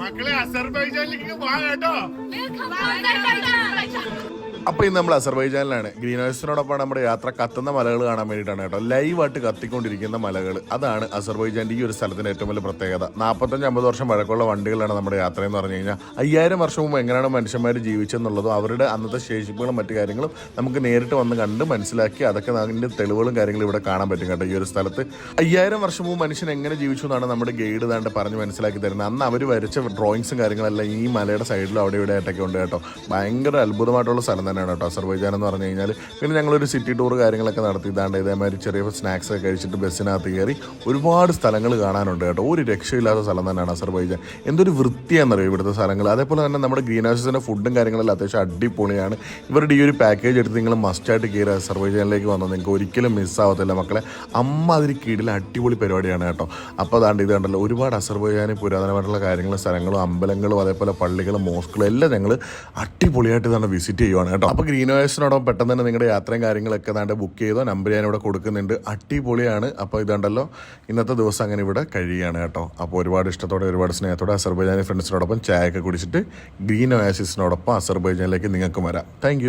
മക്കളെ അസർബൈജാനിലേക്ക് വാ കേട്ടോ. അപ്പോൾ ഇന്ന് നമ്മൾ അസർബൈജാനിലാണ്. ഗ്രീൻ ഹൗസിനോടൊപ്പം നമ്മുടെ യാത്ര കത്തുന്ന മലകൾ കാണാൻ വേണ്ടിയിട്ടാണ് കേട്ടോ. ലൈവായിട്ട് കത്തിക്കൊണ്ടിരിക്കുന്ന മലകൾ, അതാണ് അസർബൈജാൻ്റെ ഈ ഒരു സ്ഥലത്തിൻ്റെ ഏറ്റവും വലിയ പ്രത്യേകത. 45-50 വർഷം പഴക്കമുള്ള വണ്ടികളാണ് നമ്മുടെ യാത്ര എന്ന് പറഞ്ഞു കഴിഞ്ഞാൽ. 5000 വർഷം മുമ്പ് എങ്ങനെയാണ് മനുഷ്യന്മാർ ജീവിച്ചെന്നുള്ളതും അവരുടെ അന്നത്തെ ശേഷിപ്പുകളും മറ്റു കാര്യങ്ങളും നമുക്ക് നേരിട്ട് വന്ന് കണ്ട് മനസ്സിലാക്കി അതൊക്കെ അതിൻ്റെ തെളിവുകളും കാര്യങ്ങളും ഇവിടെ കാണാൻ പറ്റും കേട്ടോ. ഈ ഒരു സ്ഥലത്ത് 5000 വർഷം മുമ്പ് മനുഷ്യൻ എങ്ങനെ ജീവിച്ചു എന്നാണ് നമ്മുടെ ഗൈഡ് താണ്ട് പറഞ്ഞ് മനസ്സിലാക്കി തരുന്നത്. അന്ന് അവർ വരച്ച ഡ്രോയിങ്സും കാര്യങ്ങളെല്ലാം ഈ മലയുടെ സൈഡിലും അവിടെ ഇവിടെ ആയിട്ടൊക്കെ ഉണ്ട് കേട്ടോ. ഭയങ്കര അത്ഭുതമായിട്ടുള്ള സ്ഥലം തന്നെയാണ് കേട്ടോ അസർബൈജാൻ എന്ന് പറഞ്ഞു കഴിഞ്ഞാൽ. പിന്നെ ഞങ്ങളൊരു സിറ്റി ടൂർ കാര്യങ്ങളൊക്കെ നടത്തി. ഇതാണ്ട് ഇതേമാതിരി ചെറിയ സ്നാക്സ് ഒക്കെ കഴിച്ചിട്ട് ബസ്സിനകത്ത് കയറി ഒരുപാട് സ്ഥലങ്ങൾ കാണാനുണ്ട് കേട്ടോ. ഒരു രക്ഷയില്ലാത്ത സ്ഥലം തന്നെയാണ് അസർബൈജാൻ. എന്തൊരു വൃത്തിയാണെന്നറിയോ ഇവിടുത്തെ സ്ഥലങ്ങൾ. അതേപോലെ തന്നെ നമ്മുടെ ഗ്രീൻ ഹൗസിൻ്റെ ഫുഡും കാര്യങ്ങളെല്ലാം അത്യാവശ്യം അടിപൊളിയാണ്. ഇവരുടെ ഈ ഒരു പാക്കേജ് എടുത്ത് നിങ്ങൾ മസ്റ്റായിട്ട് കയറി അസർബൈജാനിലേക്ക് വന്നാൽ നിങ്ങൾക്ക് ഒരിക്കലും മിസ്സാവത്തില്ല മക്കളെ. അതിന് കീഴിൽ അടിപൊളി പരിപാടിയാണ് കേട്ടോ. അപ്പോൾ അതാണ്ട് ഇത് കണ്ടല്ലോ, ഒരുപാട് അസർബൈജാനിൽ പുരാതനമായിട്ടുള്ള കാര്യങ്ങളും സ്ഥലങ്ങളും അമ്പലങ്ങളും അതേപോലെ പള്ളികളും മോസ്കുകളും എല്ലാം ഞങ്ങൾ അടിപൊളിയായിട്ട് തന്നെ വിസിറ്റ് ചെയ്യുവാണ് കേട്ടോ. അപ്പോൾ ഗ്രീൻ ഹൗസിനോടൊപ്പം പെട്ടെന്ന് തന്നെ നിങ്ങളുടെ യാത്രയും കാര്യങ്ങളൊക്കെ താണ്ട് ബുക്ക് ചെയ്തോ, നമ്പർ ഞാൻ ഇവിടെ കൊടുക്കുന്നുണ്ട്. അടിപൊളിയാണ്. അപ്പോൾ ഇതുണ്ടല്ലോ, ഇന്നത്തെ ദിവസം അങ്ങനെ ഇവിടെ കഴിയുകയാണ് കേട്ടോ. അപ്പോൾ ഒരുപാട് ഇഷ്ടത്തോടെ ഒരുപാട് സ്നേഹത്തോടെ അസർബൈജാനി ഫ്രണ്ട്സിനോടൊപ്പം ചായ ഒക്കെ കുടിച്ചിട്ട് ഗ്രീൻ ഒയാസിസിനോടൊപ്പം അസർബൈജാനിലേക്ക് നിങ്ങൾക്കും വരാം. താങ്ക്